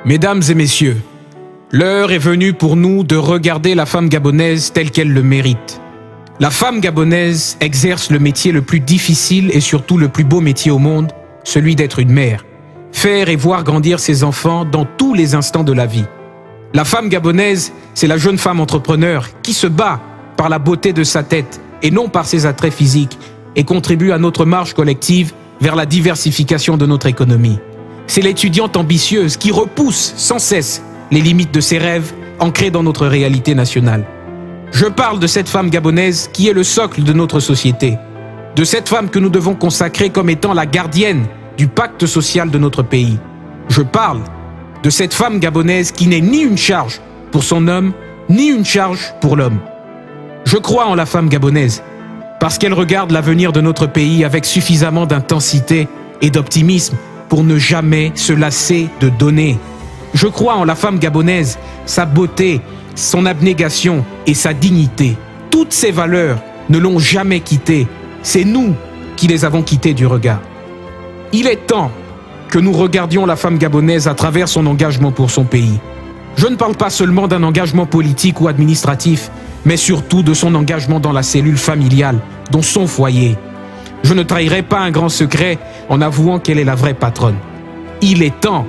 Mesdames et messieurs, l'heure est venue pour nous de regarder la femme gabonaise telle qu'elle le mérite. La femme gabonaise exerce le métier le plus difficile et surtout le plus beau métier au monde, celui d'être une mère. Faire et voir grandir ses enfants dans tous les instants de la vie. La femme gabonaise, c'est la jeune femme entrepreneur qui se bat par la beauté de sa tête et non par ses attraits physiques et contribue à notre marche collective vers la diversification de notre économie. C'est l'étudiante ambitieuse qui repousse sans cesse les limites de ses rêves ancrés dans notre réalité nationale. Je parle de cette femme gabonaise qui est le socle de notre société, de cette femme que nous devons consacrer comme étant la gardienne du pacte social de notre pays. Je parle de cette femme gabonaise qui n'est ni une charge pour son homme, ni une charge pour l'homme. Je crois en la femme gabonaise, parce qu'elle regarde l'avenir de notre pays avec suffisamment d'intensité et d'optimisme pour ne jamais se lasser de donner. Je crois en la femme gabonaise, sa beauté, son abnégation et sa dignité. Toutes ces valeurs ne l'ont jamais quittée. C'est nous qui les avons quittées du regard. Il est temps que nous regardions la femme gabonaise à travers son engagement pour son pays. Je ne parle pas seulement d'un engagement politique ou administratif, mais surtout de son engagement dans la cellule familiale, dans son foyer. Je ne trahirai pas un grand secret en avouant qu'elle est la vraie patronne. Il est temps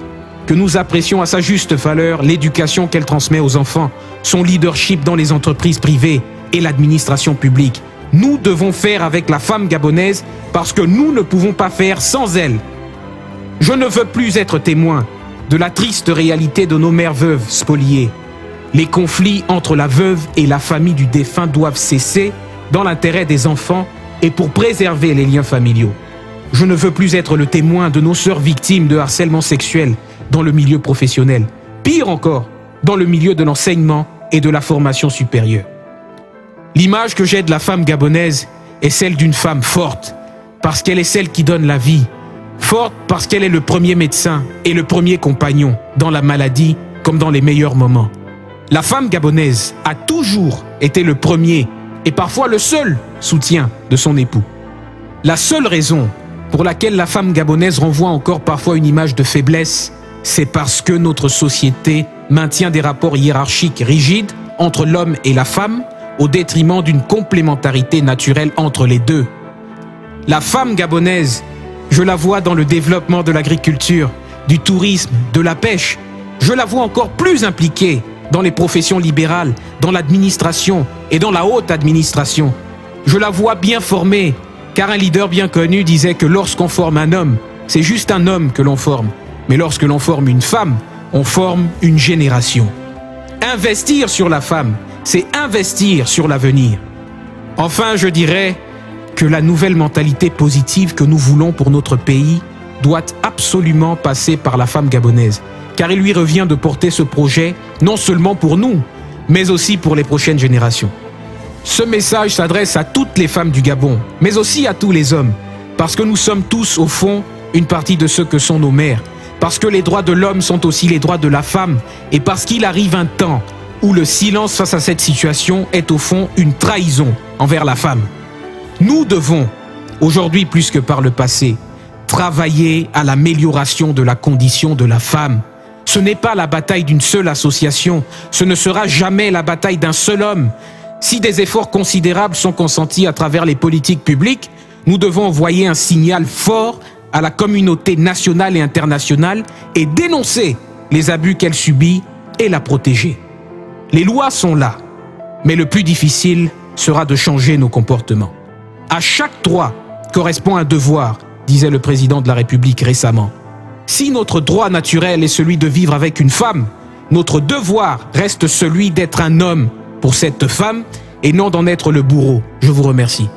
que nous apprécions à sa juste valeur l'éducation qu'elle transmet aux enfants, son leadership dans les entreprises privées et l'administration publique. Nous devons faire avec la femme gabonaise parce que nous ne pouvons pas faire sans elle. Je ne veux plus être témoin de la triste réalité de nos mères veuves spoliées. Les conflits entre la veuve et la famille du défunt doivent cesser dans l'intérêt des enfants et pour préserver les liens familiaux. Je ne veux plus être le témoin de nos sœurs victimes de harcèlement sexuel dans le milieu professionnel. Pire encore, dans le milieu de l'enseignement et de la formation supérieure. L'image que j'ai de la femme gabonaise est celle d'une femme forte, parce qu'elle est celle qui donne la vie. Forte parce qu'elle est le premier médecin et le premier compagnon dans la maladie comme dans les meilleurs moments. La femme gabonaise a toujours été le premier et parfois le seul soutien de son époux. La seule raison pour laquelle la femme gabonaise renvoie encore parfois une image de faiblesse, c'est parce que notre société maintient des rapports hiérarchiques rigides entre l'homme et la femme au détriment d'une complémentarité naturelle entre les deux. La femme gabonaise, je la vois dans le développement de l'agriculture, du tourisme, de la pêche. Je la vois encore plus impliquée dans les professions libérales, dans l'administration et dans la haute administration. Je la vois bien formée, car un leader bien connu disait que lorsqu'on forme un homme, c'est juste un homme que l'on forme. Mais lorsque l'on forme une femme, on forme une génération. Investir sur la femme, c'est investir sur l'avenir. Enfin, je dirais que la nouvelle mentalité positive que nous voulons pour notre pays doit absolument passer par la femme gabonaise, car il lui revient de porter ce projet non seulement pour nous, mais aussi pour les prochaines générations. Ce message s'adresse à toutes les femmes du Gabon, mais aussi à tous les hommes, parce que nous sommes tous, au fond, une partie de ce que sont nos mères, parce que les droits de l'homme sont aussi les droits de la femme, et parce qu'il arrive un temps où le silence face à cette situation est au fond une trahison envers la femme. Nous devons, aujourd'hui plus que par le passé, travailler à l'amélioration de la condition de la femme. Ce n'est pas la bataille d'une seule association, ce ne sera jamais la bataille d'un seul homme. Si des efforts considérables sont consentis à travers les politiques publiques, nous devons envoyer un signal fort à la communauté nationale et internationale et dénoncer les abus qu'elle subit et la protéger. Les lois sont là, mais le plus difficile sera de changer nos comportements. À chaque droit correspond un devoir, disait le président de la République récemment. Si notre droit naturel est celui de vivre avec une femme, notre devoir reste celui d'être un homme pour cette femme et non d'en être le bourreau. Je vous remercie.